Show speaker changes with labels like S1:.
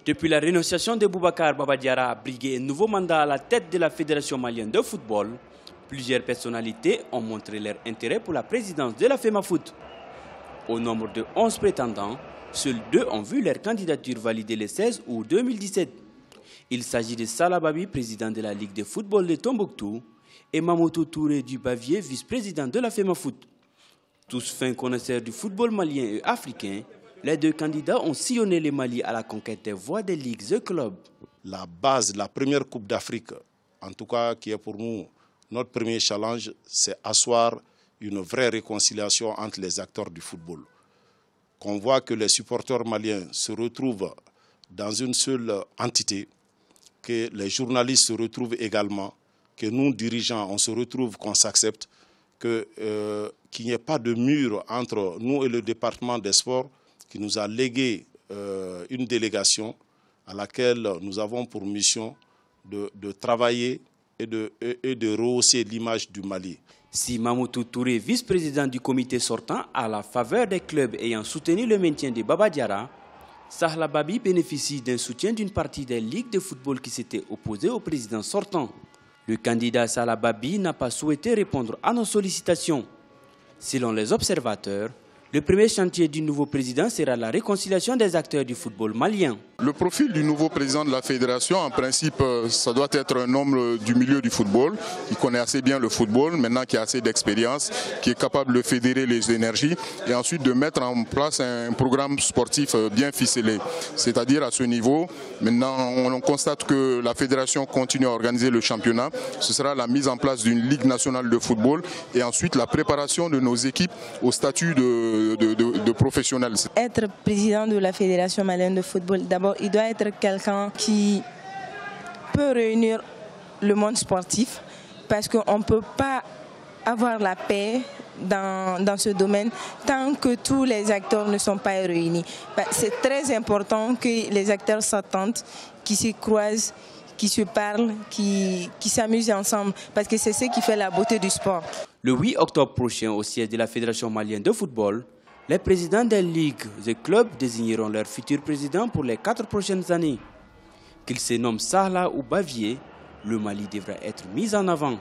S1: Depuis la rénonciation de Boubacar Baba Diarra à briguer un nouveau mandat à la tête de la Fédération malienne de football, plusieurs personnalités ont montré leur intérêt pour la présidence de la FEMAFOOT. Au nombre de 11 prétendants, seuls 2 ont vu leur candidature validée le 16 août 2017. Il s'agit de Salah Babi, président de la Ligue de football de Tombouctou, et Mamoutou Touré du Bavier, vice-président de la FEMAFOOT. Tous fins connaisseurs du football malien et africain, les 2 candidats ont sillonné le Mali à la conquête des voix des ligues et clubs.
S2: La base, la première Coupe d'Afrique, en tout cas qui est pour nous notre premier challenge, c'est asseoir une vraie réconciliation entre les acteurs du football. Qu'on voit que les supporters maliens se retrouvent dans une seule entité, que les journalistes se retrouvent également, que nous, dirigeants, on se retrouve, qu'on s'accepte, qu'il n'y ait pas de mur entre nous et le département des sports qui nous a légué une délégation à laquelle nous avons pour mission de travailler et de rehausser l'image du Mali.
S1: Si Mamoutou Touré, vice-président du comité sortant, à la faveur des clubs ayant soutenu le maintien de Baba Diarra, Salah Babi bénéficie d'un soutien d'une partie des ligues de football qui s'étaient opposées au président sortant. Le candidat Salah Babi n'a pas souhaité répondre à nos sollicitations. Selon les observateurs, le premier chantier du nouveau président sera la réconciliation des acteurs du football malien.
S3: Le profil du nouveau président de la fédération, en principe, ça doit être un homme du milieu du football, qui connaît assez bien le football, maintenant qui a assez d'expérience, qui est capable de fédérer les énergies et ensuite de mettre en place un programme sportif bien ficelé. C'est-à-dire à ce niveau, maintenant on constate que la fédération continue à organiser le championnat. Ce sera la mise en place d'une ligue nationale de football et ensuite la préparation de nos équipes au statut de professionnels.
S4: Être président de la Fédération malienne de football, d'abord, il doit être quelqu'un qui peut réunir le monde sportif parce qu'on ne peut pas avoir la paix dans ce domaine tant que tous les acteurs ne sont pas réunis. C'est très important que les acteurs s'entendent, qui se croisent, qui se parlent, qui s'amusent ensemble parce que c'est ce qui fait la beauté du sport.
S1: Le 8 octobre prochain, au siège de la Fédération malienne de football, les présidents des ligues et clubs désigneront leur futur président pour les 4 prochaines années. Qu'ils se nomment Salah ou Bavier, le Mali devra être mis en avant.